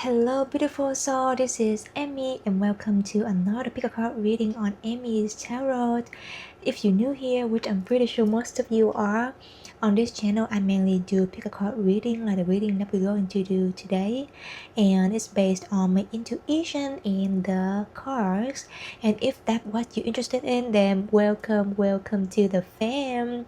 Hello, beautiful soul. This is Emmy, and welcome to another pick a card reading on Emmy's Tarot. If you're new here, which I'm pretty sure most of you are, on this channel I mainly do pick a card reading, like the reading that we're going to do today, and it's based on my intuition and the cards. And if that's what you're interested in, then welcome to the fam.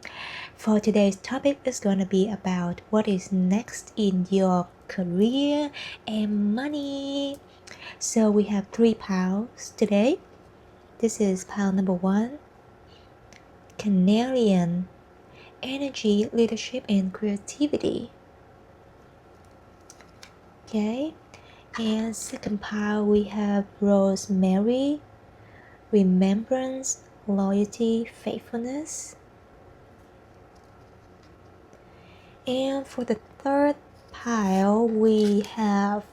For today's topic is going to be about what is next in your career and money. So we have 3 piles today. This is pile number 1, Canarian, energy, leadership, and creativity. Okay, and second pile we have Rosemary, remembrance, loyalty, faithfulness. And for the third pile we have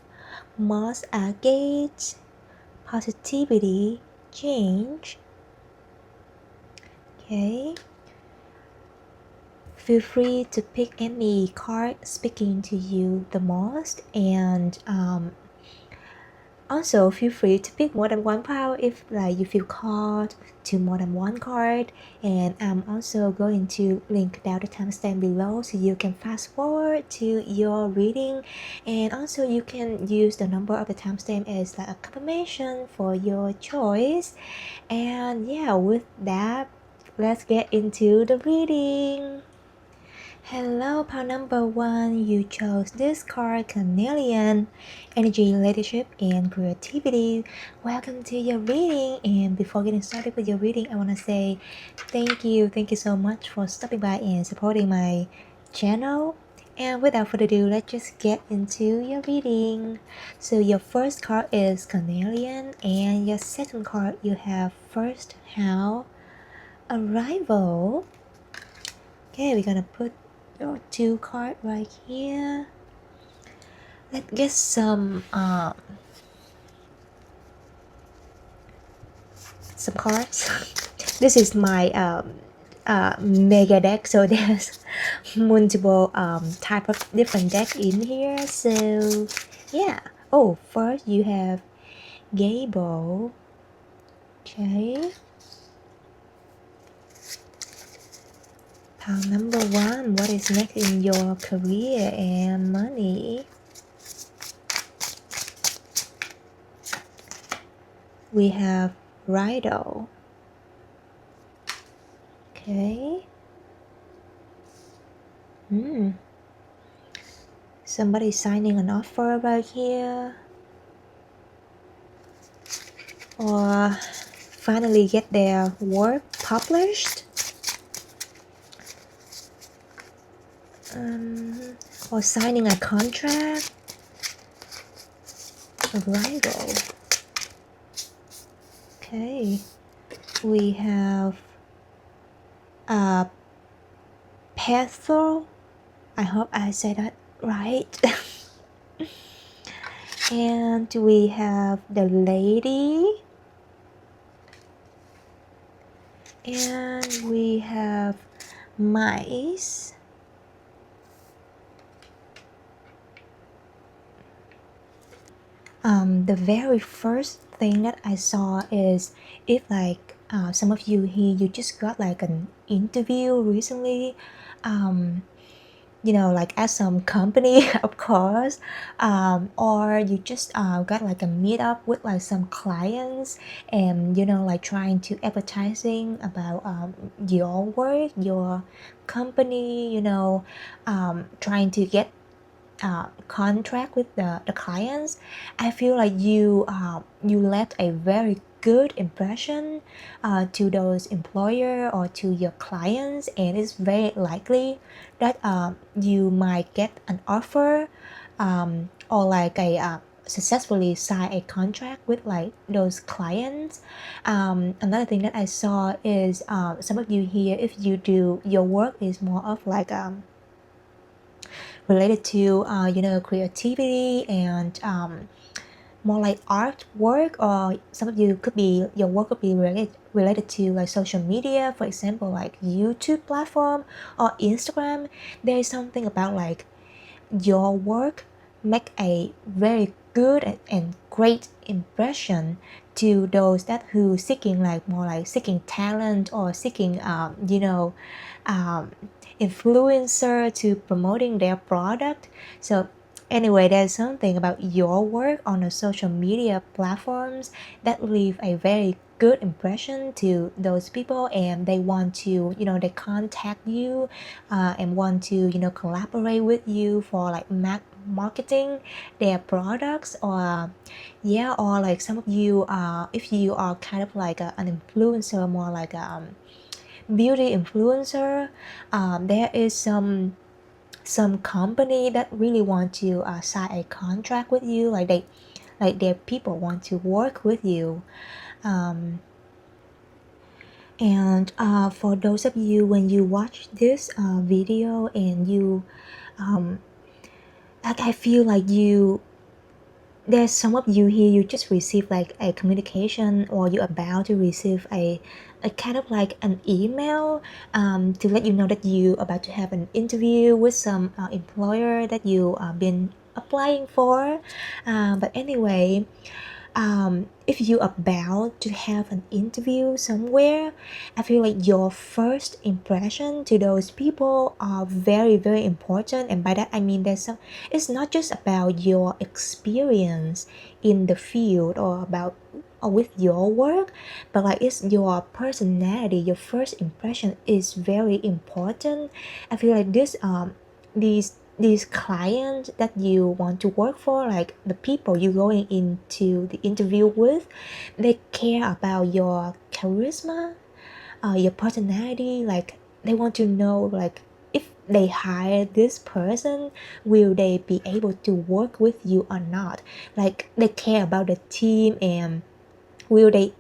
Mars Agate, positivity, change. Okay, feel free to pick any card speaking to you the most, and also feel free to pick more than one pile if like you feel called to more than one card. And I'm also going to link down the timestamp below so you can fast forward to your reading, and also you can use the number of the timestamp as like a confirmation for your choice. And yeah, with that, let's get into the reading. Hello, pile number 1. You chose this card, Canarian, energy, leadership, and creativity. Welcome to your reading. And before getting started with your reading, I want to say thank you so much for stopping by and supporting my channel. And without further ado, let's just get into your reading. So your first card is Canarian, and your second card you have First House, Arrival. Okay, we're gonna put your 2 cards right here. Let's get some cards. This is my mega deck, so there's multiple type of different deck in here. So yeah. Oh, first you have Gable. Okay. Pile number 1, what is next in your career and money? We have Riddle. Okay. Somebody signing an offer right here, or finally get their work published, or signing a contract. Arrival. Okay, we have Petrol. I hope I said that right. And we have the lady, and we have mice. The very first thing that I saw is if like some of you here, you just got like an interview recently, you know, like at some company, of course, or you just got like a meetup with like some clients, and you know, like trying to advertising about your work, your company, you know, trying to get contract with the clients. I feel like you left a very good impression to those employer or to your clients, and it's very likely that you might get an offer, or like a successfully sign a contract with like those clients. Another thing that I saw is some of you here, if you do your work is more of like related to you know, creativity and more like artwork, or some of you could be, your work could be related to like social media, for example like YouTube platform or Instagram. There is something about like your work make a very good and great impression to those that who seeking like more like seeking talent or seeking um, influencer to promoting their product. So anyway, there's something about your work on the social media platforms that leave a very good impression to those people, and they want to they contact you and want to collaborate with you for like marketing their products, or yeah, or like some of you if you are kind of like an influencer, more like a beauty influencer, there is some company that really want to sign a contract with you, like their people want to work with you. And for those of you, when you watch this video and you like, I feel like there's some of you here, you just received like a communication, or you're about to receive a kind of like an email to let you know that you about to have an interview with some employer that you been applying for. But anyway, if you are about to have an interview somewhere, I feel like your first impression to those people are very, very important. And by that I mean it's not just about your experience in the field or about or with your work, but like it's your personality. Your first impression is very important. I feel like these clients that you want to work for, like the people you're going into the interview with, they care about your charisma, your personality. Like they want to know, like, if they hire this person, will they be able to work with you or not. Like they care about the team, and will they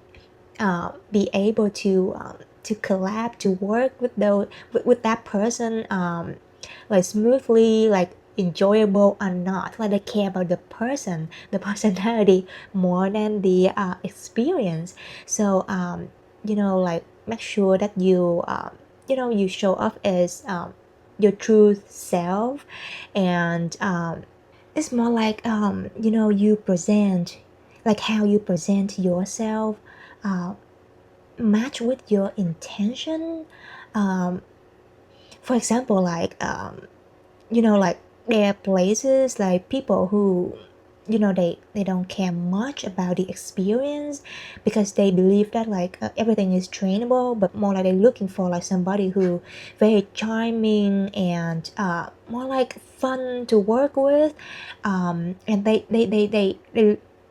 be able to collab, to work with with that person like smoothly, like enjoyable or not. Like they care about the person, the personality, more than the experience. So like make sure that you show up as your true self. And it's more like you present, like how you present yourself uh, match with your intention. um, for example, like like there are places, like people who they don't care much about the experience, because they believe that like everything is trainable, but more like they're looking for like somebody who very charming and more like fun to work with. And they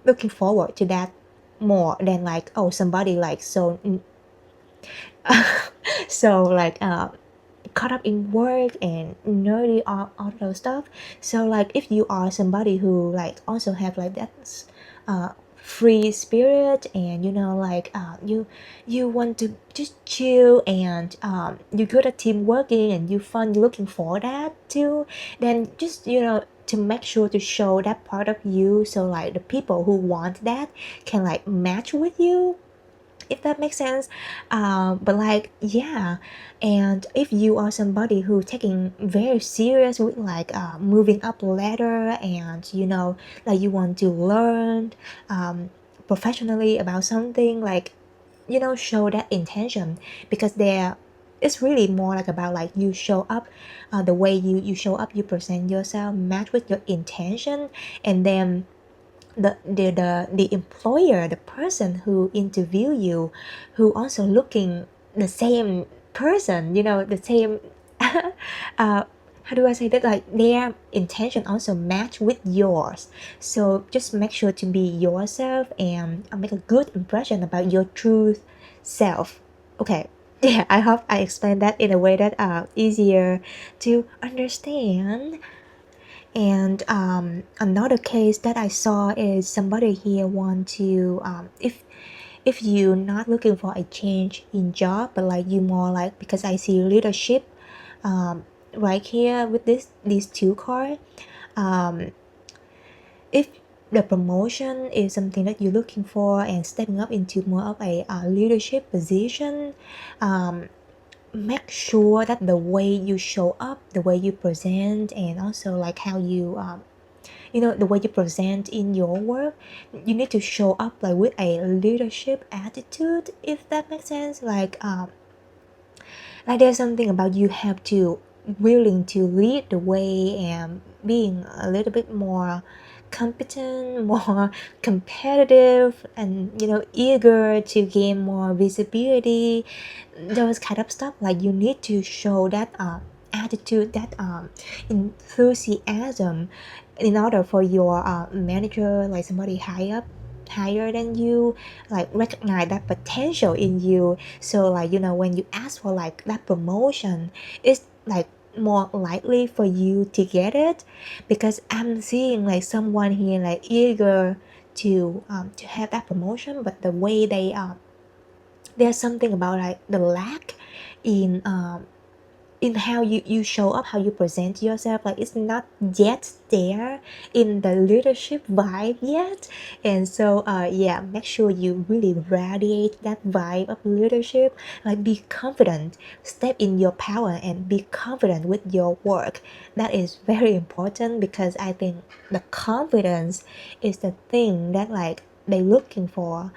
looking forward to that more than like, oh, somebody like so so like caught up in work and nerdy, all those stuff. So like if you are somebody who like also have like that free spirit, and like you want to just chill, and you're good at team working and you fun looking for that too, then just to make sure to show that part of you, so like the people who want that can like match with you, if that makes sense. But like, yeah. And if you are somebody who taking very serious with like moving up ladder, and like you want to learn professionally about something, like show that intention, because there it's really more like about like you show up, the way you show up, you present yourself match with your intention. And then the employer, the person who interview you, who also looking the same person, the same how do I say that, like their intention also match with yours. So just make sure to be yourself, and make a good impression about your true self. Okay. Yeah, I hope I explained that in a way that easier to understand. And another case that I saw is somebody here want to if you're not looking for a change in job, but like you more like, because I see leadership right here with these two cards. If the promotion is something that you're looking for, and stepping up into more of a leadership position, make sure that the way you show up, the way you present, and also like how you the way you present in your work. You need to show up like with a leadership attitude, if that makes sense. Like there's something about you have to willing to lead the way and being a little bit more competent, more competitive, and eager to gain more visibility. Those kind of stuff, like you need to show that attitude, that enthusiasm, in order for your manager, like somebody higher than you, like recognize that potential in you. So like when you ask for like that promotion, it's like more likely for you to get it, because I'm seeing like someone here like eager to have that promotion, but the way there's something about like the lack in how you show up, how you present yourself, like it's not yet there in the leadership vibe yet. And so yeah, make sure you really radiate that vibe of leadership. Like be confident, step in your power, and be confident with your work. That is very important, because I think the confidence is the thing that like they're looking for.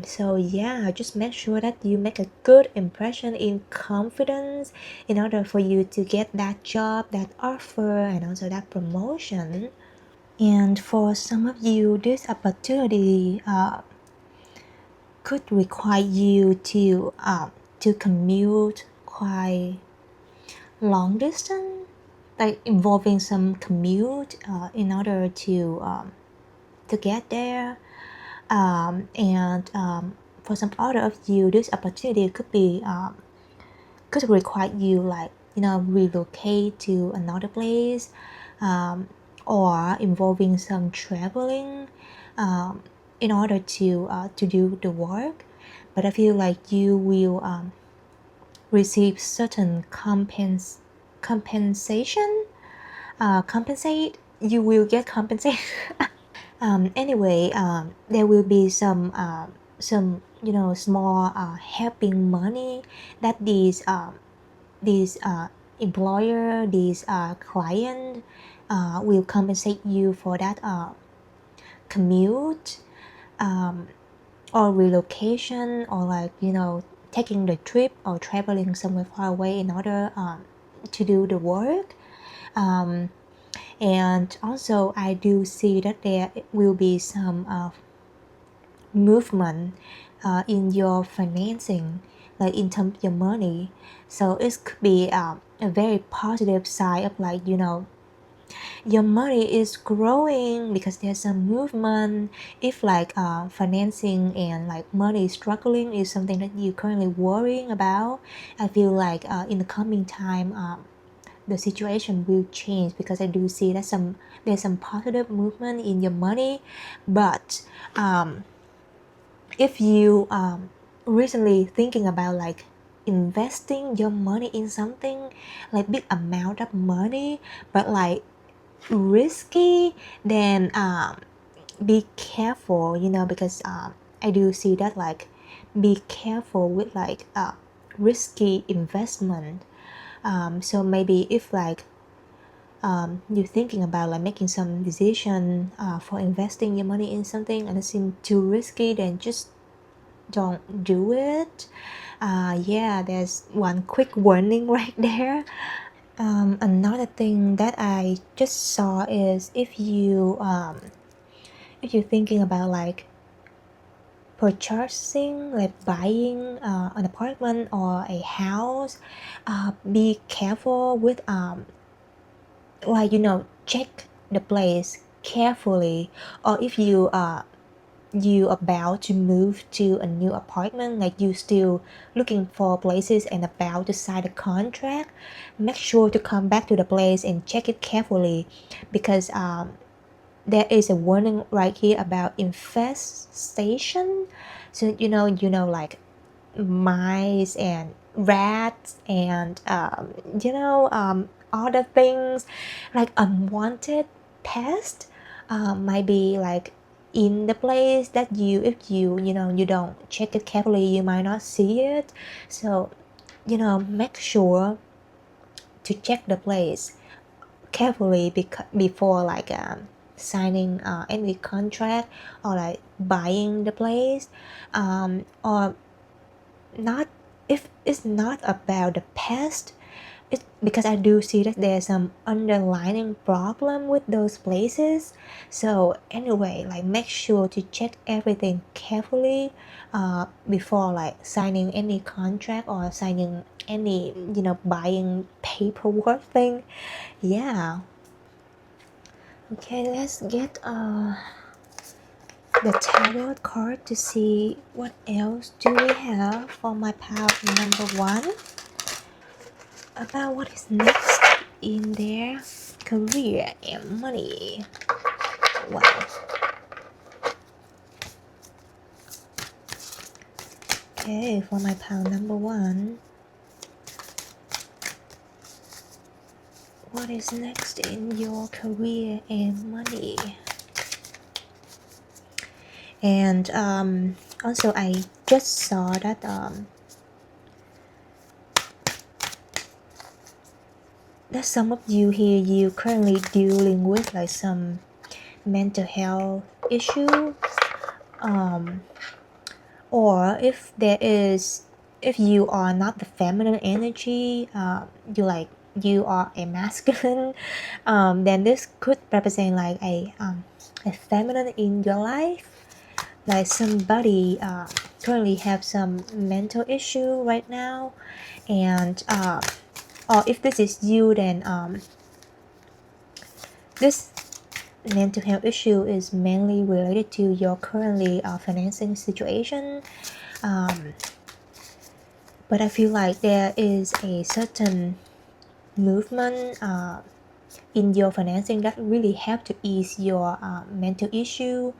So yeah, just make sure that you make a good impression in confidence in order for you to get that job, that offer, and also that promotion. And for some of you, this opportunity could require you to commute quite long distance, like involving some commute in order to get there. And for some other of you, this opportunity could require you like relocate to another place, or involving some traveling in order to do the work. But I feel like you will receive certain compensation, compensate. You will get compensated. Anyway, there will be some small helping money that these employer, these client will compensate you for that commute, or relocation, or like taking the trip or traveling somewhere far away in order to do the work. And also I do see that there will be some movement in your financing, like in terms of your money. So it could be a very positive side of like your money is growing because there's some movement. If like financing and like money struggling is something that you're currently worrying about, I feel like in the coming time the situation will change, because I do see that there's some positive movement in your money. But if you recently thinking about like investing your money in something like big amount of money but like risky, then be careful, because I do see that like be careful with like risky investment. So maybe if like you're thinking about like making some decision for investing your money in something and it seems too risky, then just don't do it. Yeah, there's one quick warning right there. Another thing that I just saw is if you're thinking about like purchasing, like buying an apartment or a house, be careful with like check the place carefully. Or if you about to move to a new apartment, like you still looking for places and about to sign a contract, make sure to come back to the place and check it carefully, because there is a warning right here about infestation. So like mice and rats and other things, like unwanted pests might be like in the place that if you don't check it carefully, you might not see it. So make sure to check the place carefully before like signing any contract or like buying the place, or not if it's not about the past. It's because I do see that there's some underlying problem with those places. So anyway, like make sure to check everything carefully before like signing any contract or signing any buying paperwork thing. Yeah. Okay, let's get the tarot card to see what else do we have for my pile number one about what is next in their career and money. Wow. Okay, for my pile number one, what is next in your career and money? And also I just saw that that some of you here, you currently dealing with like some mental health issue, or if you are not the feminine energy, you are a masculine, then this could represent like a feminine in your life, like somebody currently have some mental issue right now, and or if this is you, then this mental health issue is mainly related to your currently financing situation, but I feel like there is a certain movement in your financing that really help to ease your mental issue,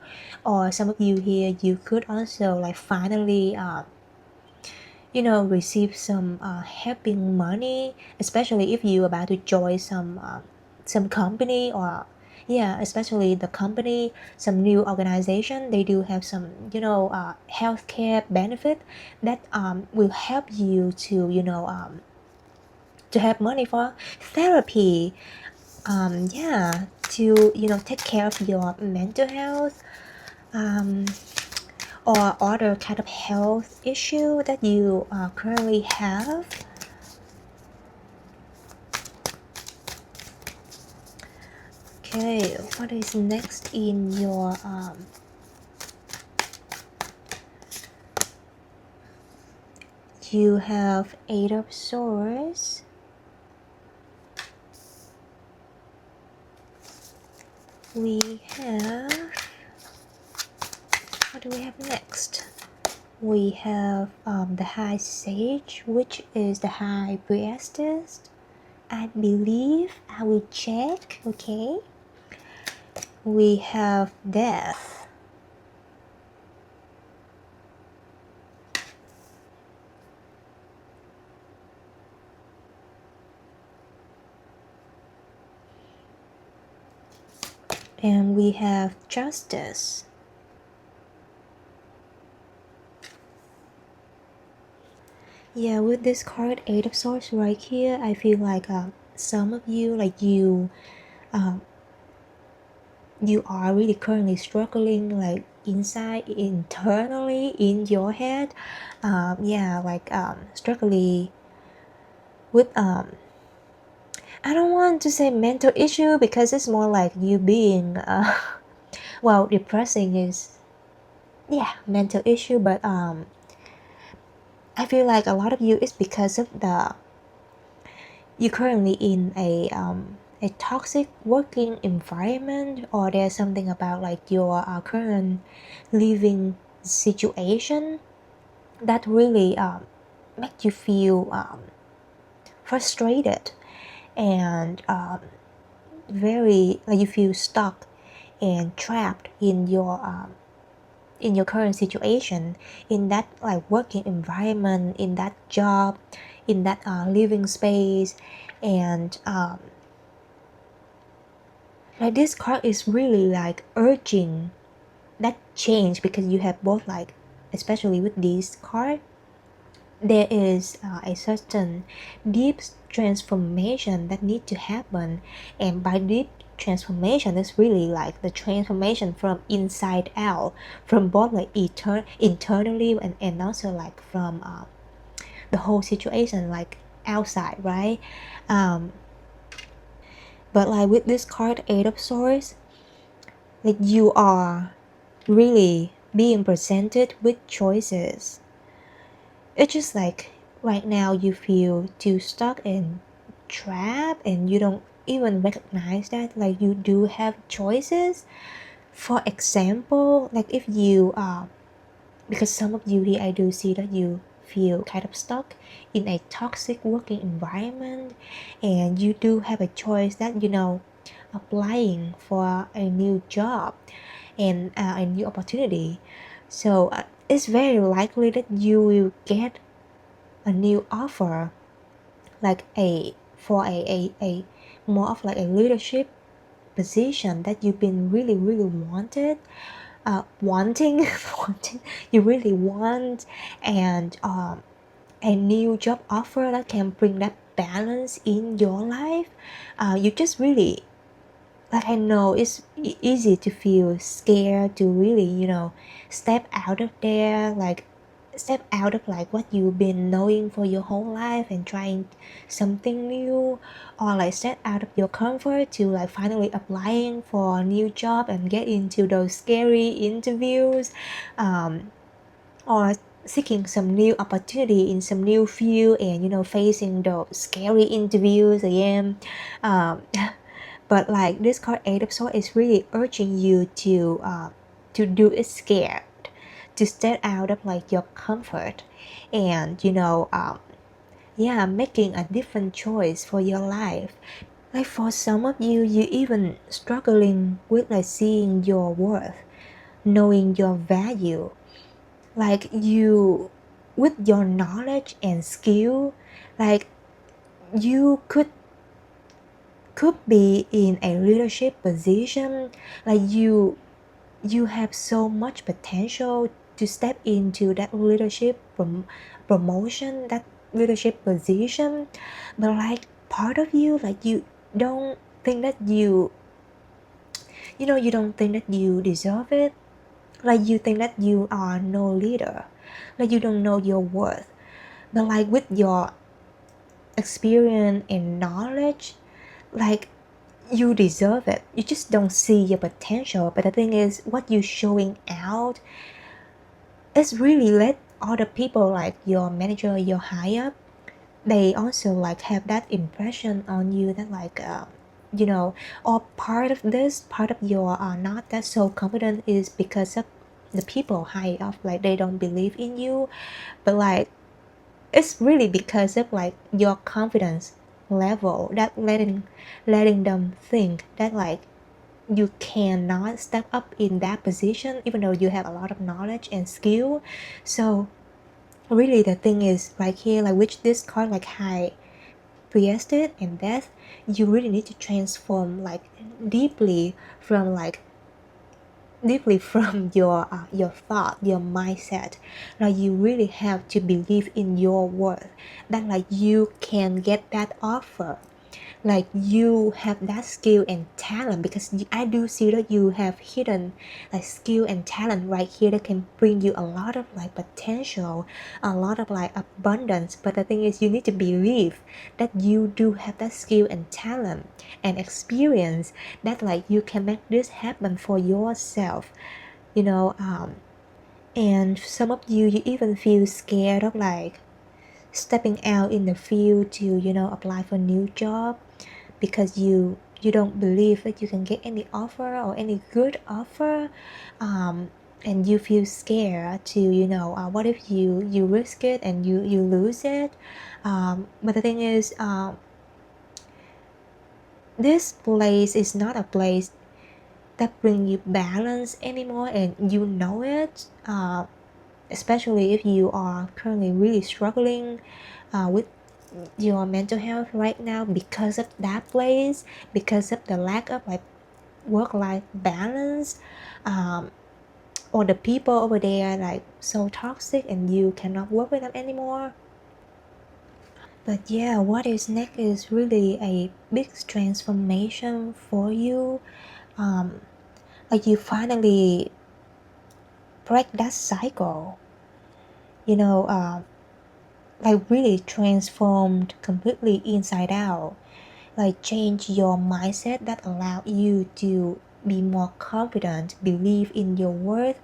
or some of you here, you could also like finally receive some helping money, especially if you're about to join some company, or especially the company, some new organization, they do have some healthcare benefit that will help you to have money for therapy, to take care of your mental health, or other kind of health issue that you currently have. Okay, what is next in your you have 8 of Swords, we have, what do we have next? We have the High Sage, which is the High Priestess, I believe. I will check. Okay, we have Death, and we have Justice. Yeah, with this card 8 of Swords right here, I feel like some of you, like you are really currently struggling like internally in your head, struggling with I don't want to say mental issue, because it's more like you being depressing is mental issue, but I feel like a lot of you is because of you're currently in a toxic working environment, or there's something about like your current living situation that really make you feel frustrated, and very like you feel stuck and trapped in your current situation, in that like working environment, in that job, in that living space, and like this card is really like urging that change, because you have both, like especially with this card, there is a certain deep transformation that need to happen. And by deep transformation, it's really like the transformation from inside out, from both like internally and also like from the whole situation like outside, right? um but like with this card, Eight of Swords, like you are really being presented with choices. It's just like right now you feel too stuck and trapped and you don't even recognize that like you do have choices. For example, like if you because some of you here I do see that you feel kind of stuck in a toxic working environment, and you do have a choice that applying for a new job and a new opportunity. So it's very likely that you will get a new offer, like a more of like a leadership position that you've been really wanted wanting wanting, you really want, and a new job offer that can bring that balance in your life. You just really, like, I know it's easy to feel scared to really step out of there, like step out of like what you've been knowing for your whole life and trying something new, or like step out of your comfort to like finally applying for a new job and get into those scary interviews, or seeking some new opportunity in some new field and facing those scary interviews again. um, but like this card, Eight of Swords, is really urging you to do it scared, to step out of like your comfort, and yeah, making a different choice for your life. Like for some of you, you even struggling with like seeing your worth, knowing your value. Like you, with your knowledge and skill, like you could be in a leadership position. Like you have so much potential to step into that leadership promotion, that leadership position, but like part of you, like you don't think that you don't think that you deserve it. Like you think that you are no leader, like you don't know your worth. But like with your experience and knowledge, like you deserve it. You just don't see your potential. But the thing is, what you're showing out is really let other people, like your manager, your higher up, they also like have that impression on you that like or part of this, part of your not that so confident is because of the people high up, like they don't believe in you. But like it's really because of like your confidence level that letting them think that like you cannot step up in that position even though you have a lot of knowledge and skill. So really the thing is like here, like which this card, like High Priestess and Death, you really need to transform like deeply from your thought, your mindset. Like you really have to believe in your worth, that like you can get that offer, like you have that skill and talent, because I do see that you have hidden like skill and talent right here that can bring you a lot of like potential, a lot of like abundance. But the thing is, you need to believe that you do have that skill and talent and experience, that like you can make this happen for yourself, you know um and some of you even feel scared of like stepping out in the field to apply for a new job, because you don't believe that you can get any offer or any good offer, and you feel scared to what if you risk it and you lose it. But the thing is, this place is not a place that bring you balance anymore, and you know it, especially if you are currently really struggling with your mental health right now because of that place, because of the lack of like work-life balance, um, or the people over there like so toxic and you cannot work with them anymore. But yeah, what is next is really a big transformation for you. Um, like you finally break that cycle. You know, like really transformed completely inside out. Like change your mindset that allow you to be more confident, believe in your worth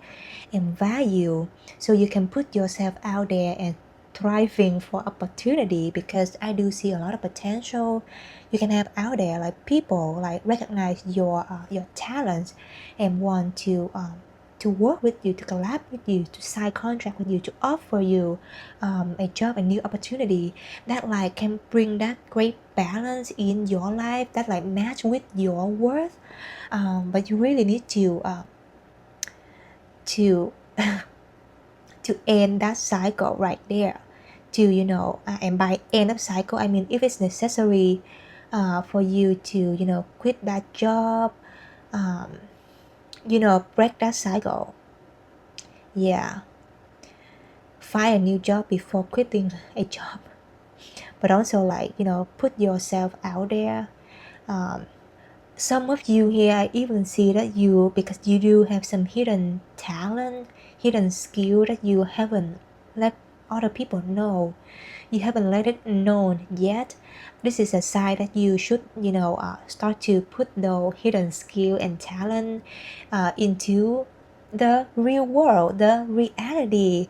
and value, so you can put yourself out there and thriving for opportunity, because I do see a lot of potential you can have out there. Like people like recognize your talents and want to work with you, to collab with you, to sign contract with you, to offer you a job, a new opportunity that like can bring that great balance in your life that like match with your worth. But you really need to to end that cycle right there, to and by end of cycle I mean if it's necessary for you to quit that job, um, break that cycle. Yeah, find a new job before quitting a job, but also like put yourself out there. um, some of you here I even see that you, because you do have some hidden talent, hidden skill that you haven't let other people know, you haven't let it known yet. This is a sign that you should start to put the hidden skill and talent into the real world, the reality.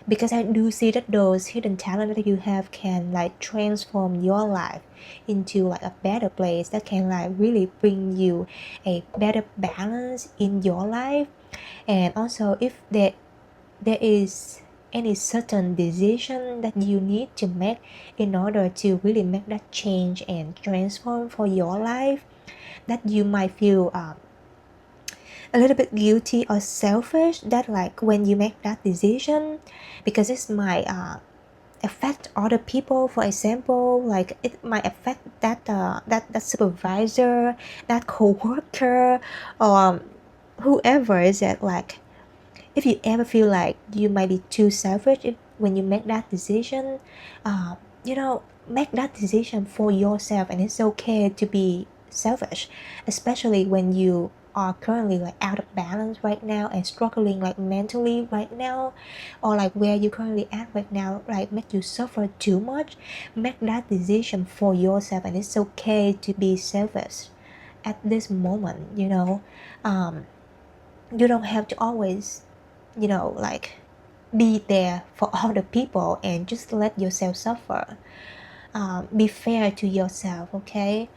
Because I do see that those hidden talent that you have can like transform your life into like a better place, that can like really bring you a better balance in your life. And also if there is any certain decision that you need to make in order to really make that change and transform for your life, that you might feel a little bit guilty or selfish, that like when you make that decision, because it might affect other people. For example, like it might affect that supervisor, that co-worker, or whoever is it. Like if you ever feel like you might be too selfish when you make that decision, uh, make that decision for yourself, and it's okay to be selfish, especially when you are currently like out of balance right now and struggling like mentally right now, or like where you currently at right now like make you suffer too much. Make that decision for yourself, and it's okay to be selfish at this moment. Um, you don't have to always like be there for other people and just let yourself suffer. Be fair to yourself, okay?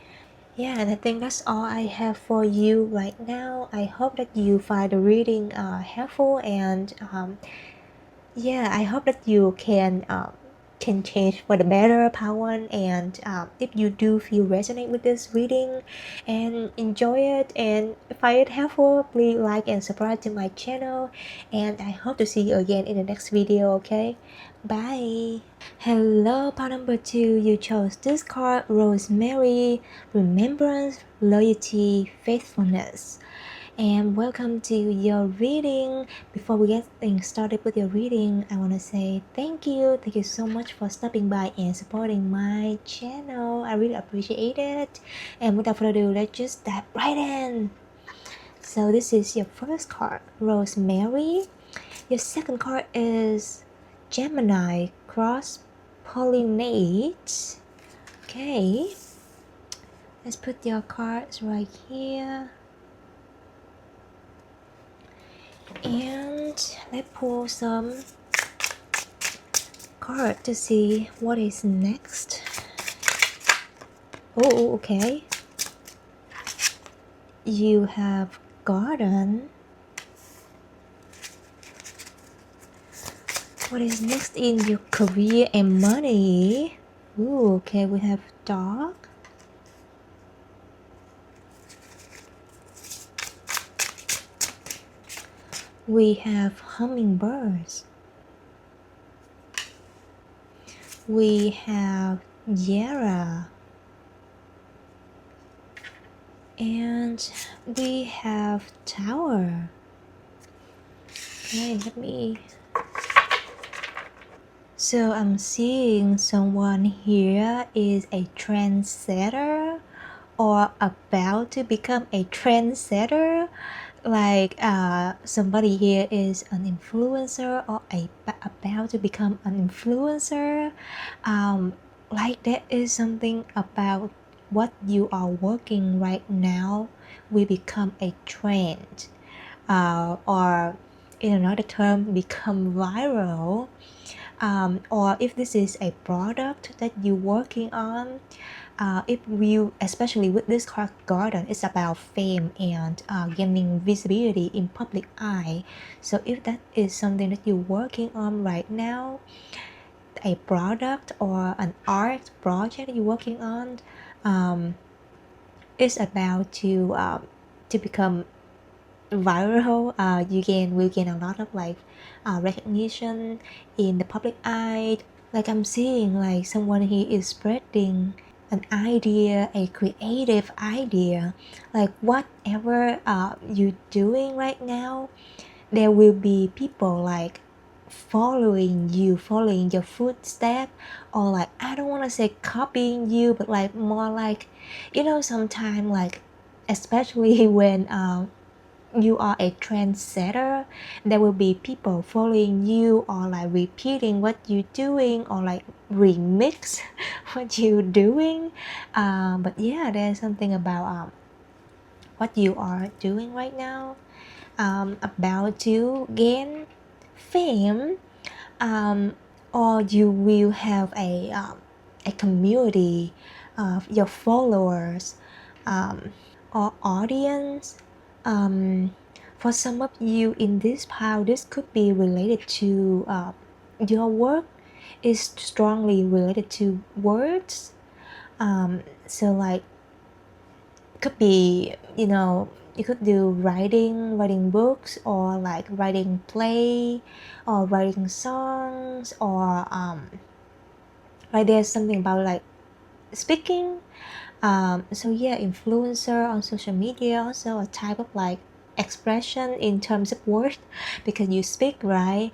Yeah, and I think that's all I have for you right now. I hope that you find the reading helpful, and yeah, I hope that you can change for the better, Pawan. And if you do feel resonate with this reading and enjoy it and find it helpful, please like and subscribe to my channel. And I hope to see you again in the next video. Okay, bye. Hello, part number 2. You chose this card, Rosemary, Remembrance, Loyalty, Faithfulness. And welcome to your reading. Before we get things started with your reading, I want to say thank you. Thank you so much for stopping by and supporting my channel. I really appreciate it. And without further ado, let's just dive right in. So this is your first card, Rosemary. Your second card is Gemini, Cross Pollinate. Okay, let's put your cards right here. And let's pull some card to see what is next. Oh, okay. You have Garden. What is next in your career and money? Ooh, okay, we have Dog. We have Hummingbirds. We have Yara. And we have Tower. Okay, let me So I'm seeing someone here is a trendsetter or about to become a trendsetter. Like somebody here is an influencer or about to become an influencer. Like that is something about what you are working right now will become a trend, or in another term become viral. Or if this is a product that you're working on, if you, especially with this garden, it's about fame and gaining visibility in public eye. So if that is something that you're working on right now, a product or an art project you're working on, is about to become viral. Will gain a lot of like recognition in the public eye. Like I'm seeing like someone here is spreading an idea, a creative idea, like whatever you're doing right now, there will be people like following you, following your footstep, or like I don't want to say copying you, but like more like, sometimes like, especially when you are a trendsetter, there will be people following you or like repeating what you're doing or like remix what you're doing. But yeah, there's something about what you are doing right now, about to gain fame, or you will have a community of your followers, or audience. For some of you in this pile, this could be related to your work is strongly related to words. So like could be, you could do writing books, or like writing play, or writing songs, or like there's something about like speaking. So yeah, influencer on social media also a type of like expression in terms of word, because you speak, right?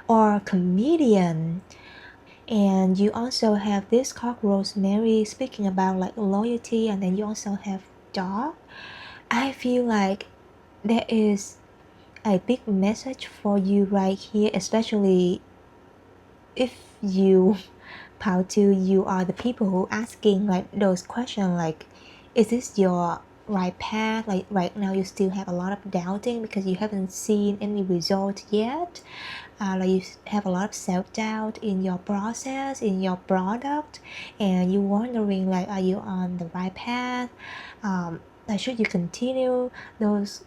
Or comedian. And you also have this called Rosemary, speaking about like loyalty, and then you also have dog. I feel like there is a big message for you right here, especially if you how to you are the people who asking like those questions, like is this your right path? Like right now you still have a lot of doubting because you haven't seen any result yet. Like you have a lot of self-doubt in your process, in your product, and you're wondering like, are you on the right path? Like, should you continue those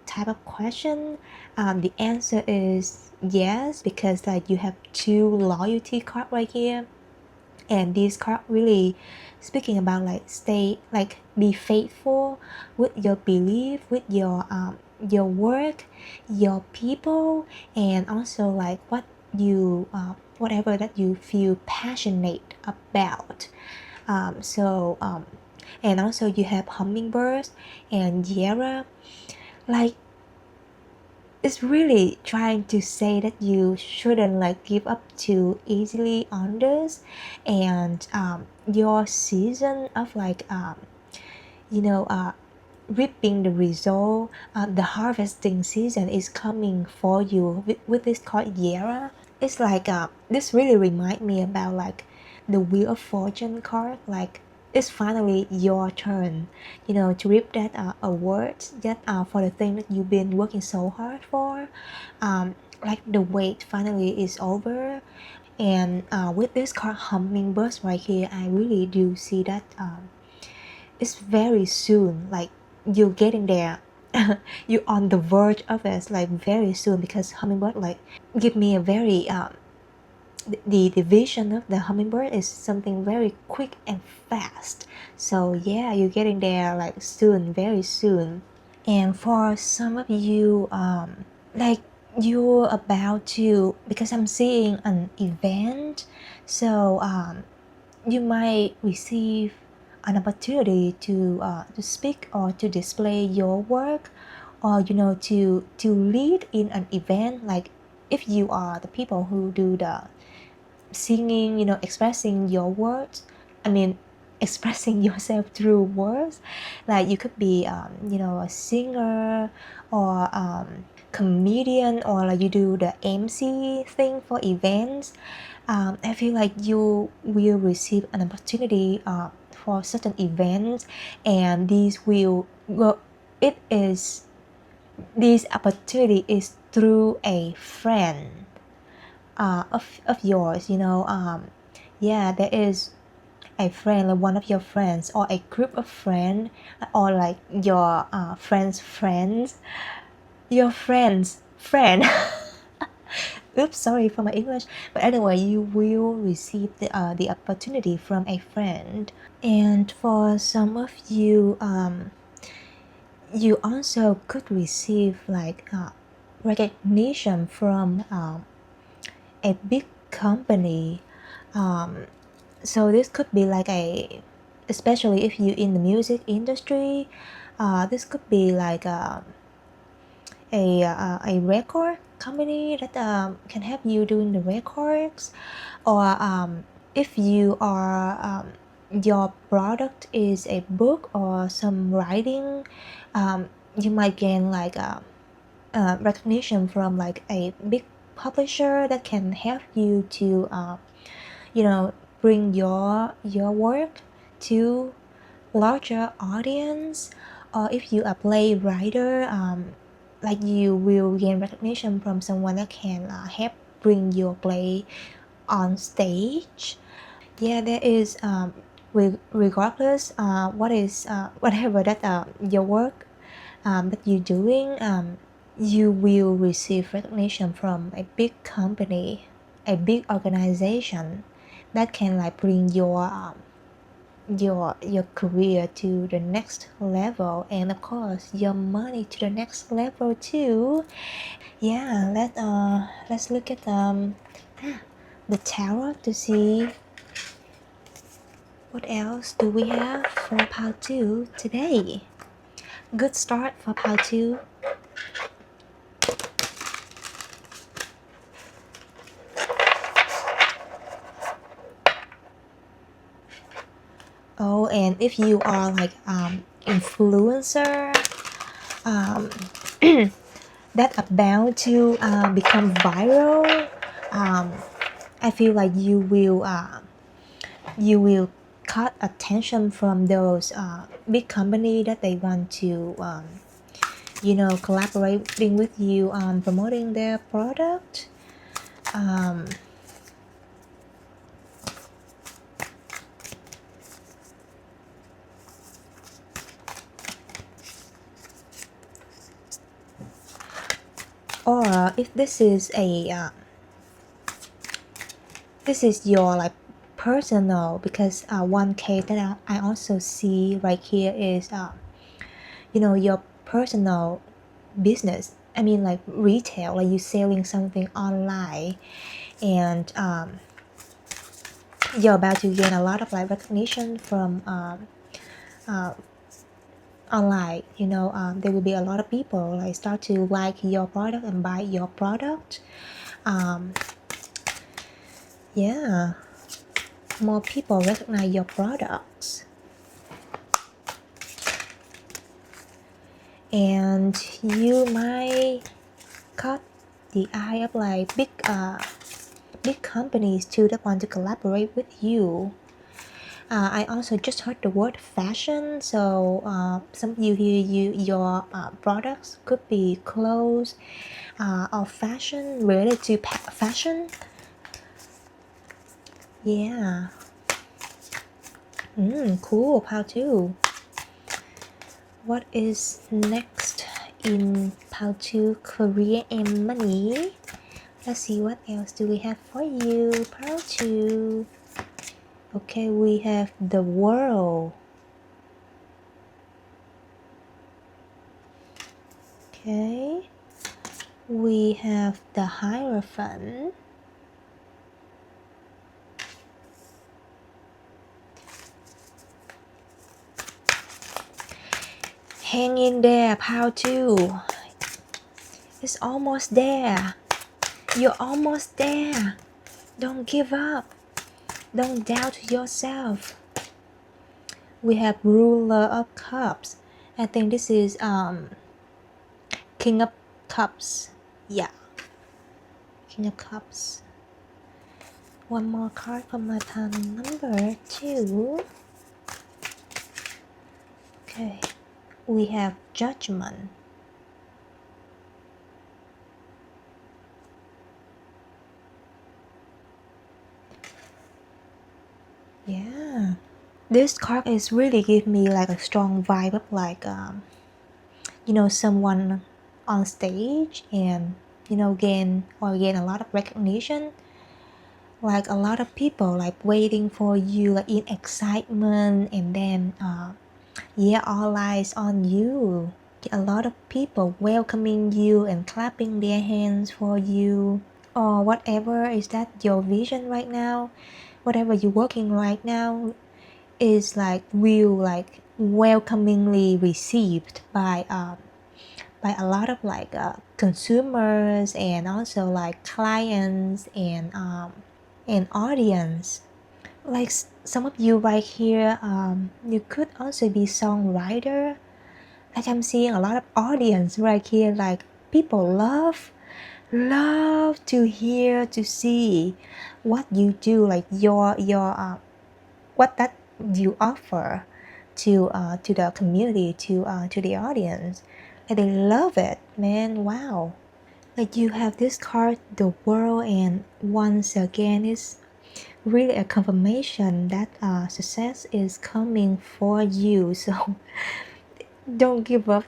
type of question? The answer is yes, because like you have two loyalty card right here, and this card really speaking about like stay, like be faithful with your belief, with your work, your people, and also like what you whatever that you feel passionate about. And also you have hummingbirds and Yara, like it's really trying to say that you shouldn't like give up too easily on this, and your season of like reaping the result, the harvesting season is coming for you with this card Yera. It's like this really remind me about like the Wheel of Fortune card, like it's finally your turn, to reap that award that for the thing that you've been working so hard for. Like the wait finally is over. And with this card hummingbirds right here, I really do see that it's very soon, like you're getting there. You're on the verge of it, like very soon, because hummingbird like give me a very the vision of the hummingbird is something very quick and fast. So yeah, you're getting there like soon, very soon. And for some of you, like you're about to, because I'm seeing an event, so you might receive an opportunity to speak or to display your work, or to lead in an event. Like if you are the people who do the singing, expressing your words, expressing yourself through words, like you could be a singer or comedian, or like you do the MC thing for events. I feel like you will receive an opportunity for certain events, and this opportunity is through a friend of yours. There is a friend, like one of your friends, or a group of friends, or like your friends, your friends friend. Oops, sorry for my English. But anyway, you will receive the opportunity from a friend. And for some of you, you also could receive like recognition from a big company. So this could be like especially if you in the music industry, this could be like a record company that can help you doing the records, or if you are your product is a book or some writing, you might gain like recognition from like a big publisher that can help you to bring your work to larger audience. Or if you are playwright, like you will gain recognition from someone that can help bring your play on stage. There is regardless whatever that your work that you're doing, you will receive recognition from a big company, a big organization that can like bring your career to the next level, and of course your money to the next level too. Let's look at the tarot to see what else do we have for part 2 today. Good start for part 2. Oh, and if you are like influencer that about to become viral, I feel like you will cut attention from those big company that they want to collaborating with you on promoting their product. Or if this is your like personal, because one case that I also see right here is your personal business. I mean like retail, like you selling something online, and you're about to gain a lot of like recognition from online. There will be a lot of people like start to like your product and buy your product. More people recognize your products, and you might caught the eye of like big companies too that want to collaborate with you. I also just heard the word fashion, so some of you here, your products could be clothes or fashion, related to fashion. Cool. Part 2. What is next in part 2? Career and money. Let's see what else do we have for you. Part 2. Okay, we have the world. Okay, we have the Hierophant. Hang in there, part 2. It's almost there. You're almost there. Don't give up. Don't doubt yourself. We have Ruler of Cups. I think this is King of Cups. Yeah, King of Cups. One more card from my pile number 2. Okay, we have Judgment. Yeah, this card is really give me like a strong vibe of like someone on stage and gain a lot of recognition, like a lot of people like waiting for you like in excitement, and then all eyes on you, a lot of people welcoming you and clapping their hands for you, or whatever is that your vision right now, whatever you're working right now is like will like welcomingly received by a lot of like consumers and also like clients and audience. Like some of you right here, you could also be songwriter. Like I'm seeing a lot of audience right here, like people love to hear, to see what you do, like your what that you offer to the community, to the audience. Like they love it, man. Wow. Like you have this card, the world, and once again is really a confirmation that success is coming for you. So don't give up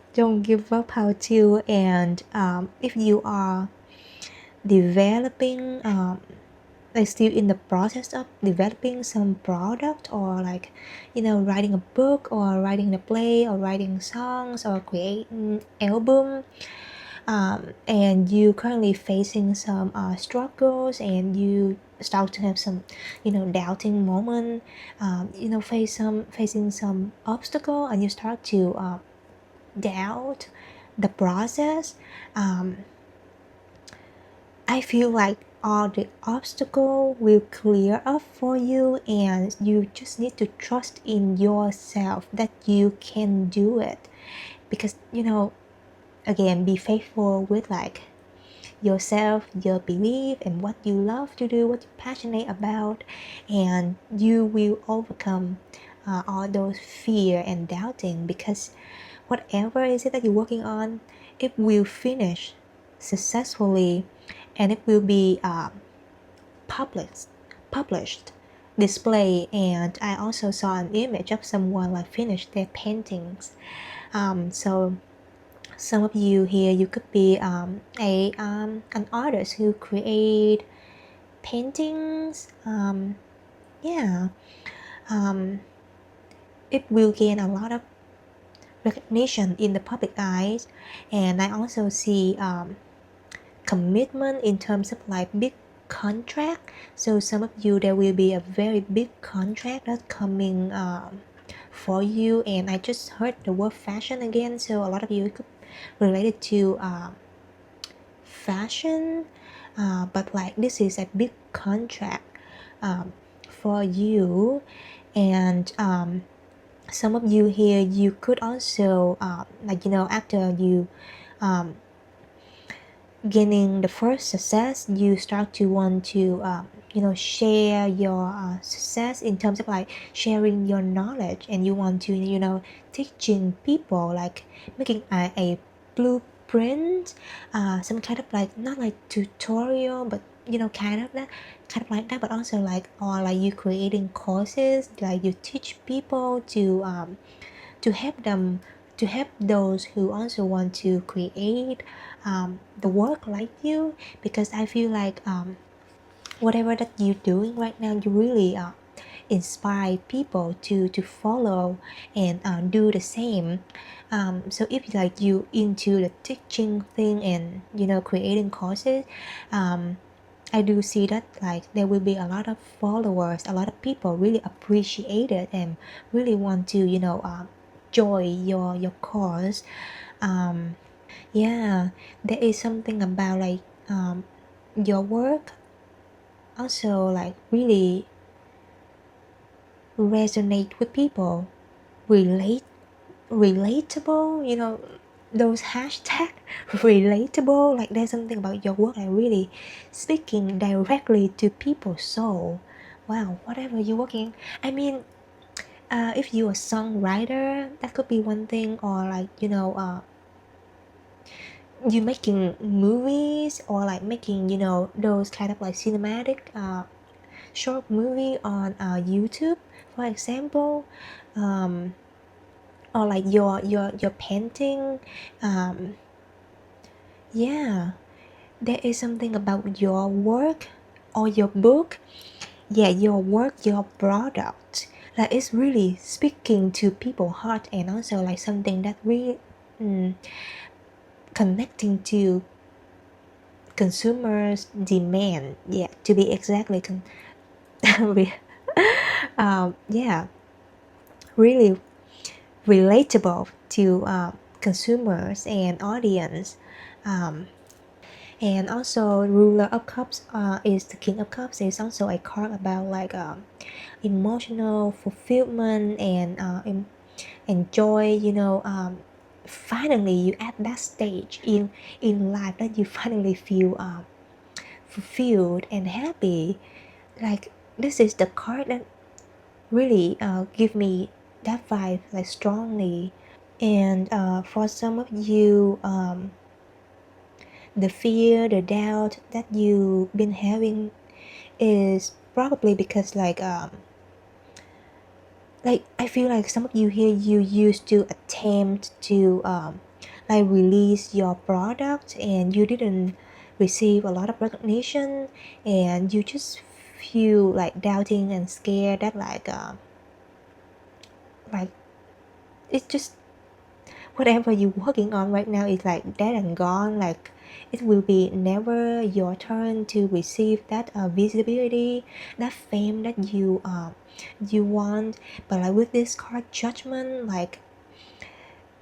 how to. And if you are developing like still in the process of developing some product, or like writing a book or writing a play or writing songs or creating album, and you currently facing some struggles, and you start to have some doubting moment, facing some obstacle, and you start to doubt the process. I feel like all the obstacle will clear up for you, and you just need to trust in yourself that you can do it, because again, be faithful with like yourself, your belief, and what you love to do, what you're passionate about, and you will overcome all those fear and doubting, because whatever is it that you're working on, it will finish successfully, and it will be published, displayed. And I also saw an image of someone like finished their paintings. So some of you here, you could be an artist who create paintings. It will gain a lot of recognition in the public eyes. And I also see commitment in terms of like big contract. So some of you, there will be a very big contract that's coming for you. And I just heard the word fashion again, so a lot of you could related to fashion, but like this is a big contract for you. And some of you here, you could also after you gaining the first success, you start to want to share your success in terms of like sharing your knowledge, and you want to teaching people, like making a blueprint, some kind of like not like tutorial, but kind of like that, but also like, or like you creating courses, like you teach people to help them, to help those who also want to create the work like you. Because I feel like whatever that you're doing right now, you really inspire people to follow and do the same. So if like you into the teaching thing and creating courses, I do see that like there will be a lot of followers, a lot of people really appreciate it and really want to join your course. Yeah, there is something about like your work also like really resonate with people, relate relatable, those hashtag relatable, like there's something about your work like really speaking directly to people's soul. Wow, whatever you're working, I mean, if you're a songwriter, that could be one thing, or like you making movies, or like making those kind of like cinematic short movie on YouTube, for example, um, or like your painting, um, yeah, there is something about your work or your book, yeah, your work, your product, like it's really speaking to people's heart, and also like something that really connecting to consumers demand, yeah, to be exactly yeah, really relatable to consumers and audience. And also ruler of cups is the king of cups, is also a card about like emotional fulfillment and enjoy, finally you at that stage in life that you finally feel fulfilled and happy. Like this is the card that really give me that vibe like strongly. And for some of you, the fear, the doubt that you've been having is probably because like I feel like some of you here, you used to attempt to like release your product and you didn't receive a lot of recognition, and you just feel like doubting and scared that like it's just whatever you're working on right now is like dead and gone, like it will be never your turn to receive that visibility, that fame that you want. But like with this card judgment, like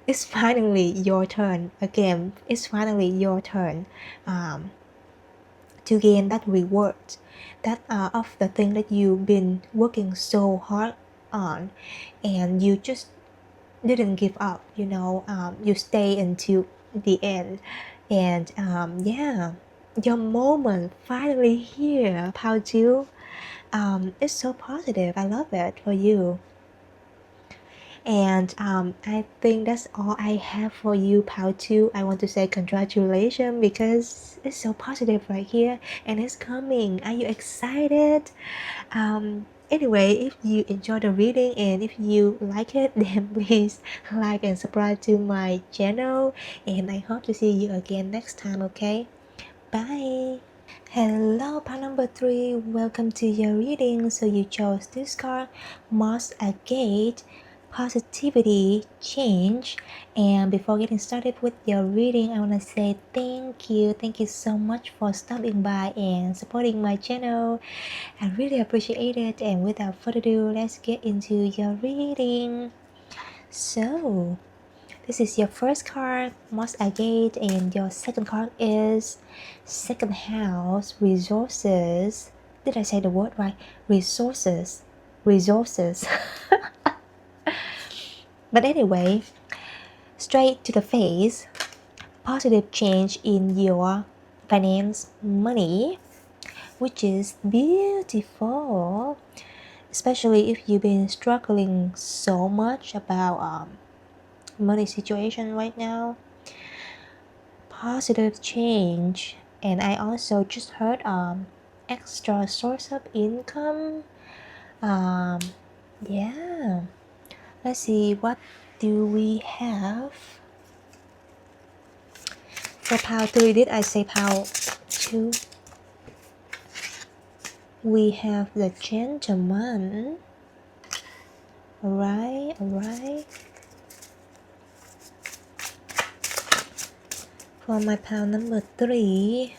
it's finally your turn again, it's finally your turn to gain that reward, that of the thing that you've been working so hard on, and you just didn't give up, you stay until the end. And yeah, your moment finally here, Pao Jiu. It's so positive, I love it for you. And I think that's all I have for you, Pao Jiu. I want to say congratulations because it's so positive right here and it's coming. Are you excited? Anyway, if you enjoy the reading and if you like it, then please like and subscribe to my channel, and I hope to see you again next time. Okay, bye. Hello, part number 3. Welcome to your reading. So you chose this card, Moss Agate, Positivity, Change. And before getting started with your reading, I want to say thank you. Thank you so much for stopping by and supporting my channel. I really appreciate it. And without further ado, let's get into your reading. So, this is your first card, Moss Agate, and your second card is Second House, Resources. Did I say the word right? Resources. Resources. But anyway, straight to the face, positive change in your finance, money, which is beautiful, especially if you've been struggling so much about money situation right now. Positive change. And I also just heard extra source of income. Yeah, let's see, what do we have for pile 3? Did I say pile 2? We have the gentleman. Alright. For my pile number 3,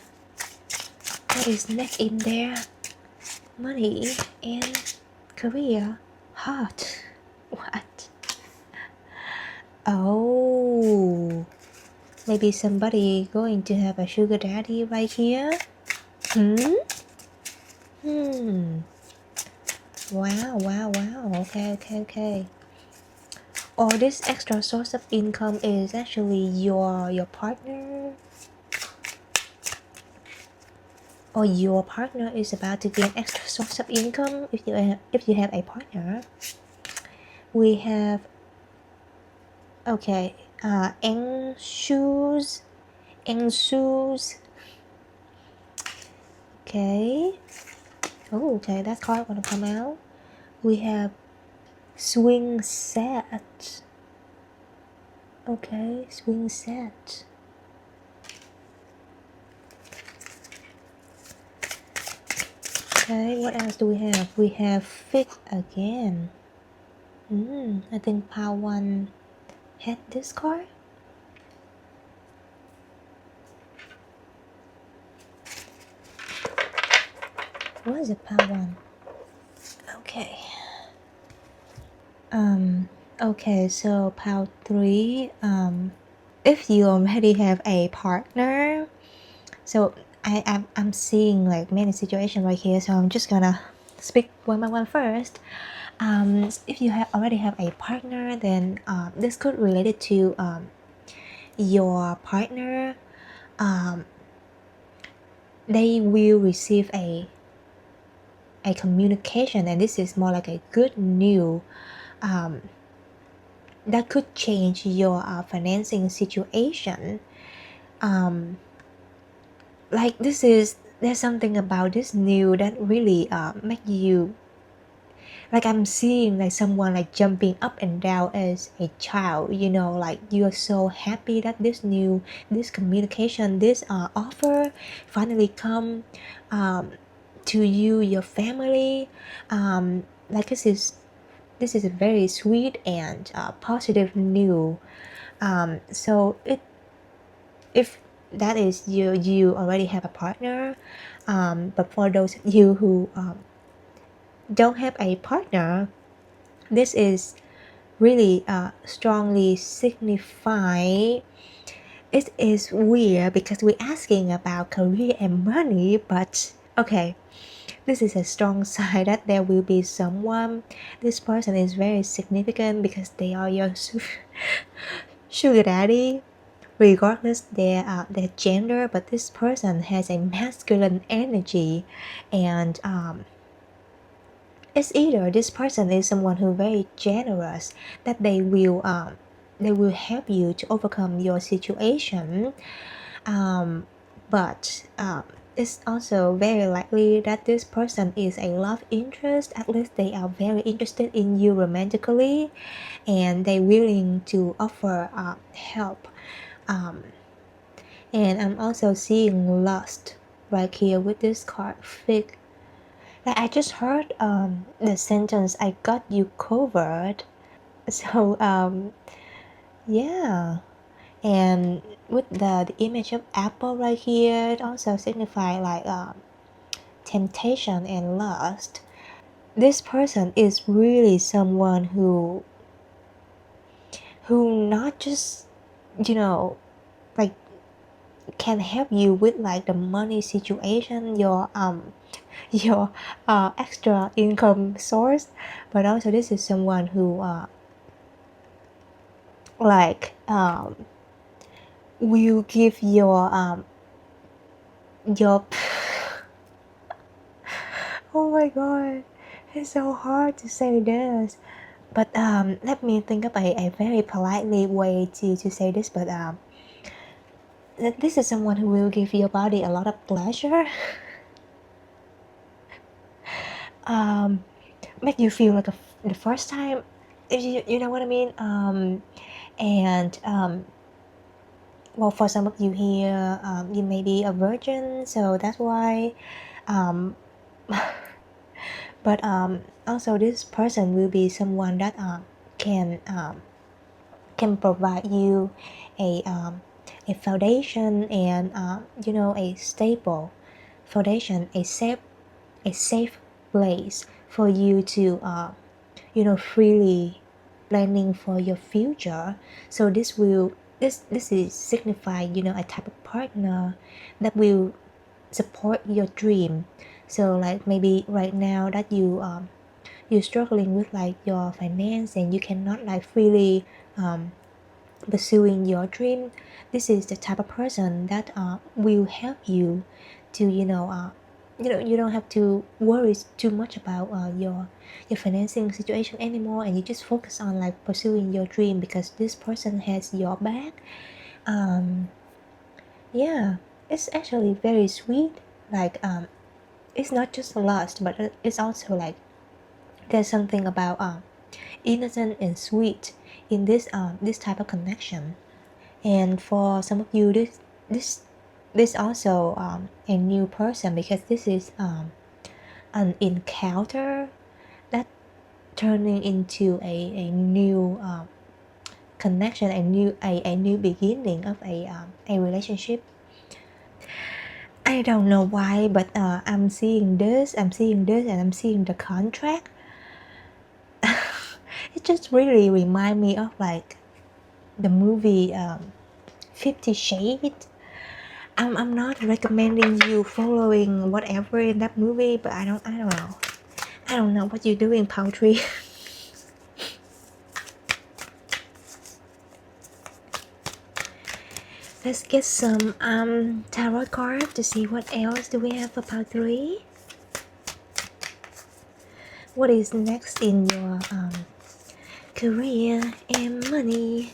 what is next in there? Money and career. Heart. What? Oh, maybe somebody going to have a sugar daddy right here. Hmm? Hmm. Wow, wow, wow. Okay. Or this extra source of income is actually your partner, or your partner is about to gain extra source of income if you have a partner. We have okay, shoes, okay. Oh, okay, that card gonna come out. We have swing set. Okay, swing set. Okay, what else do we have? We have fit again. I think Power 1 had this card. What is it, Power 1? Okay. Okay, so Power 3, if you already have a partner, so I'm seeing like many situations right here, so I'm just gonna speak one by one first. If you already have a partner, then this could relate it to your partner. They will receive a communication, and this is more like a good news that could change your financing situation. Like there's something about this news that really make you, like I'm seeing like someone like jumping up and down as a child, like you're so happy that this communication, this offer finally come to you, your family. Like this is a very sweet and positive news. So if that is you already have a partner, but for those of you who don't have a partner, this is really strongly signify. It is weird because we're asking about career and money, but okay, this is a strong sign that there will be someone. This person is very significant because they are your sugar daddy, regardless their gender. But this person has a masculine energy, and it's either this person is someone who very generous, that they will help you to overcome your situation, but it's also very likely that this person is a love interest. At least they are very interested in you romantically, and they're willing to offer help. And I'm also seeing lust right here with this card fig. Like I just heard the sentence, "I got you covered." So yeah, and with the image of apple right here, it also signifies like temptation and lust. This person is really someone who not just like can help you with like the money situation, your extra income source, but also this is someone who like will give your oh my god, it's so hard to say this, but let me think of a very politely way to say this, but this is someone who will give your body a lot of pleasure. Make you feel like the first time, if you know what I mean. And well, for some of you here, you may be a virgin, so that's why. um, but also this person will be someone that can provide you a foundation, and a stable foundation, a safe place for you to freely planning for your future. So this is signifying a type of partner that will support your dream. So like maybe right now that you're struggling with like your finance and you cannot like freely pursuing your dream, this is the type of person that will help you to you don't have to worry too much about your financing situation anymore, and you just focus on like pursuing your dream because this person has your back. um yeah, it's actually very sweet. Like it's not just lust, but it's also like there's something about innocent and sweet in this type of connection. And for some of you, this also a new person, because this is an encounter that turning into a new connection, a new beginning of a relationship. I don't know why, but I'm seeing this, and I'm seeing the contract. It just really remind me of like the movie 50 Shades. I'm not recommending you following whatever in that movie, but I don't know what you're doing, Poultry. Let's get some tarot card to see what else do we have for Poultry. What is next in your career and money?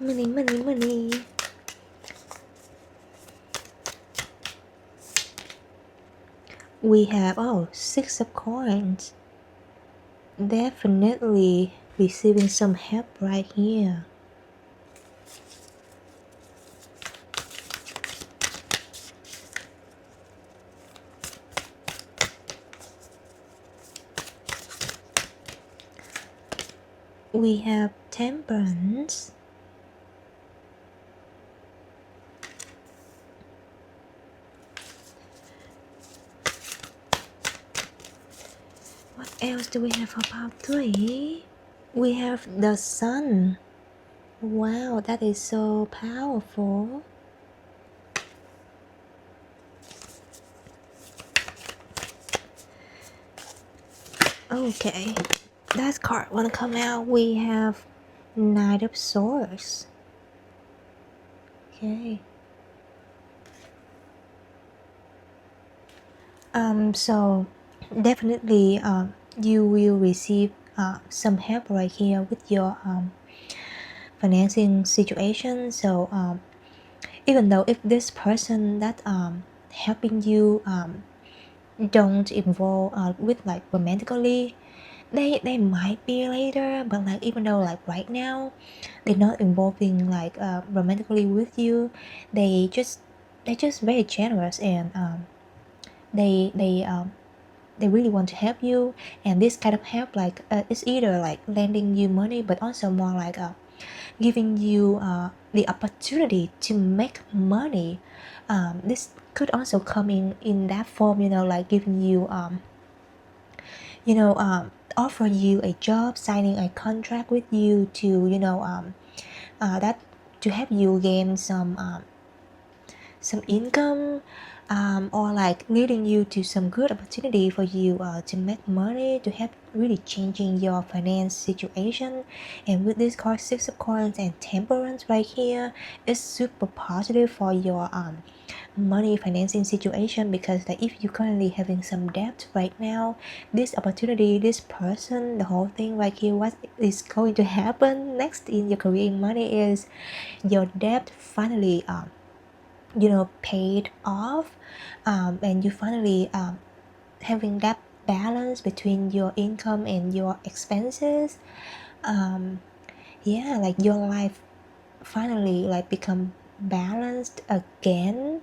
Money. We have Six of Coins. Definitely receiving some help right here. We have Temperance. What else do we have for part 3? We have the Sun. Wow, that is so powerful. Okay, that card wanna come out. We have Knight of Swords. Okay. So definitely you will receive some help right here with your financing situation. So even though if this person that helping you don't involve with like romantically, they might be later, but like even though like right now they're not involving like romantically with you, they're just very generous, and they they really want to help you. And this kind of help like it's either like lending you money, but also more like giving you the opportunity to make money. This could also come in that form, like giving you offer you a job, signing a contract with you to that to help you gain some income, or like leading you to some good opportunity for you to make money, to help really changing your finance situation. And with this card, Six of Coins and Temperance right here, it's super positive for your money financing situation, because like if you're currently having some debt right now, this opportunity, this person, the whole thing right here, what is going to happen next in your career and money is your debt finally paid off, and you finally having that balance between your income and your expenses. Yeah, like your life finally like become balanced again.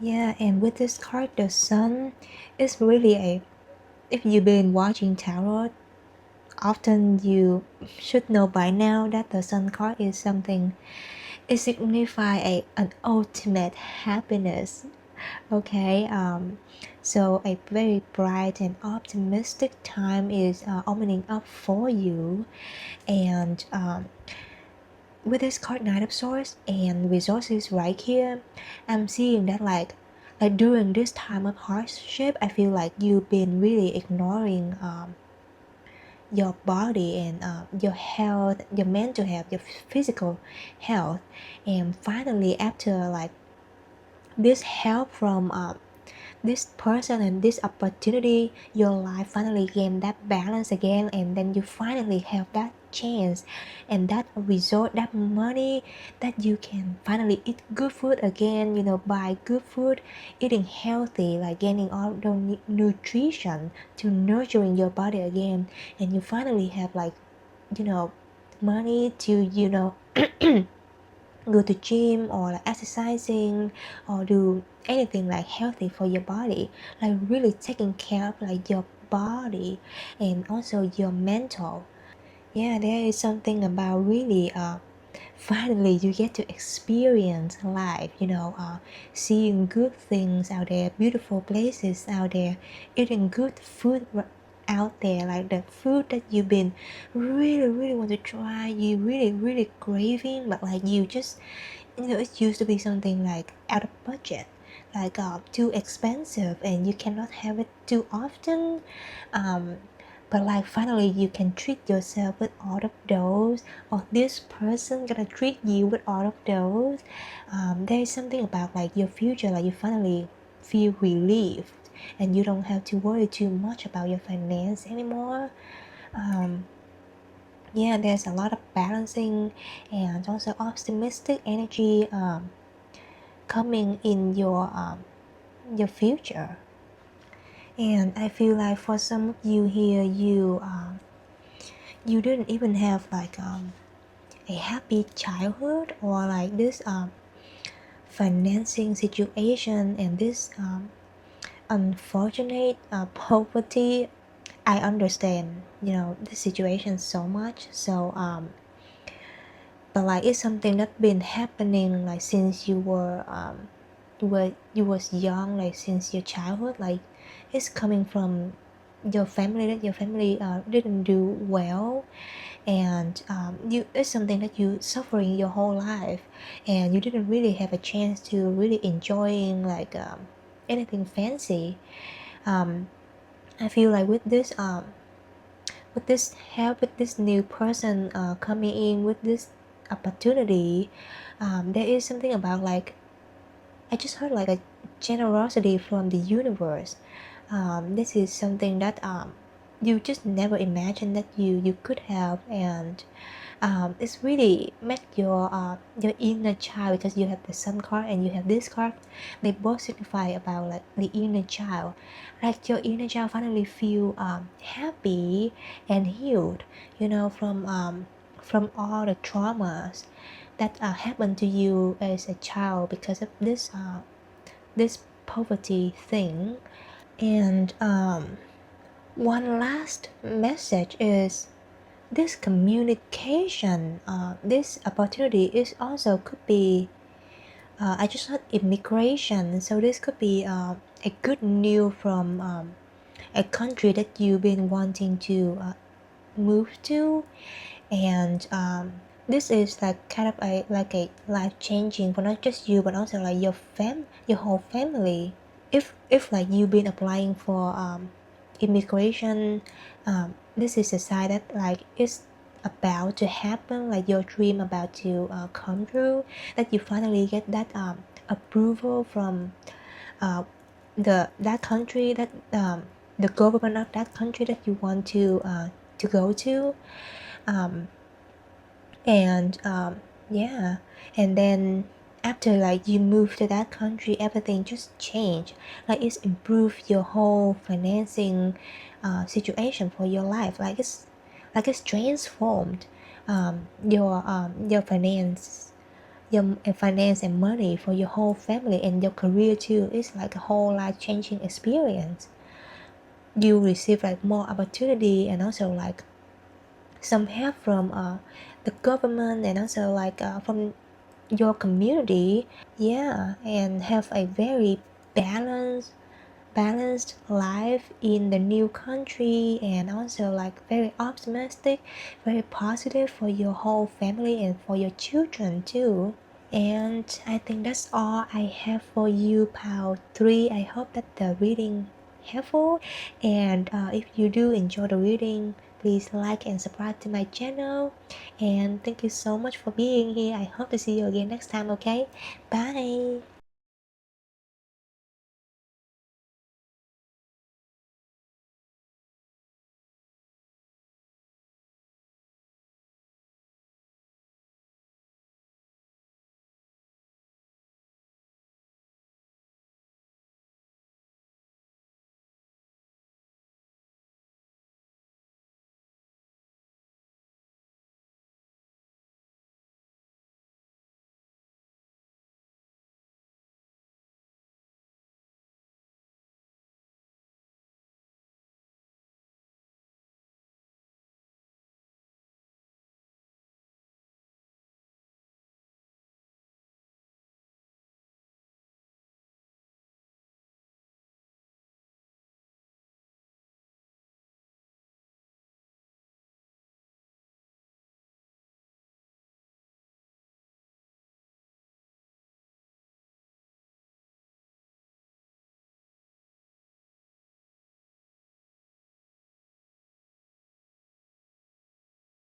Yeah, and with this card, the Sun is really if you've been watching tarot often, you should know by now that the Sun card is something, it signifies an ultimate happiness. Okay, so a very bright and optimistic time is opening up for you. And with this card, Knight of Swords and resources right here, I'm seeing that like like during this time of hardship, I feel like you've been really ignoring your body and your health, your mental health, your physical health. And finally, after like this help from this person and this opportunity, your life finally gain that balance again, and then you finally have that chance and that result, that money, that you can finally eat good food again, buy good food, eating healthy, like gaining all the nutrition to nurturing your body again. And you finally have like money to go to gym or like exercising or do anything like healthy for your body, like really taking care of like your body and also your mental. Yeah, there is something about really finally you get to experience life, seeing good things out there, beautiful places out there, eating good food out there, like the food that you've been really really want to try, you really really craving, but like you just it used to be something like out of budget, like too expensive, and you cannot have it too often. um, but like finally you can treat yourself with all of those, or this person gonna treat you with all of those. There is something about like your future, like you finally feel relieved and you don't have to worry too much about your finance anymore. Yeah, there's a lot of balancing and also optimistic energy coming in your future. And I feel like for some of you here, you didn't even have like a happy childhood, or like this financing situation and this unfortunate poverty. I understand the situation so much. So but like it's something that's been happening like since you was young, like since your childhood, like it's coming from your family, that your family didn't do well, and you it's something that you suffering your whole life, and you didn't really have a chance to really enjoying like anything fancy. I feel like with this help, with this new person coming in with this opportunity, there is something about like I just heard like a generosity from the universe. This is something that you just never imagined that you could have, and it's really make your inner child, because you have the sun card and you have this card. They both signify about like the inner child, like your inner child finally feel happy and healed, from all the traumas that happened to you as a child because of this poverty thing. And one last message is this communication, this opportunity is also could be I just heard immigration, so this could be a good news from a country that you've been wanting to move to. And this is like kind of a like a life changing for not just you but also like your whole family. If like you've been applying for immigration, this is a sign that like it's about to happen, like your dream about to come true, that you finally get that approval from uh, that country, that the government of that country that you want to go to. um, and yeah, and then after like you move to that country, everything just changed, like it's improved your whole financing situation for your life, like it's transformed your finance and money for your whole family, and your career too. It's like a whole life changing experience. You receive like more opportunity, and also like some help from the government, and also like from your community. Yeah, and have a very balanced life in the new country, and also like very optimistic, very positive for your whole family and for your children too. And I think that's all I have for you, part 3. I hope that the reading helpful, and if you do enjoy the reading, please like and subscribe to my channel. And thank you so much for being here. I hope to see you again next time. Okay, bye.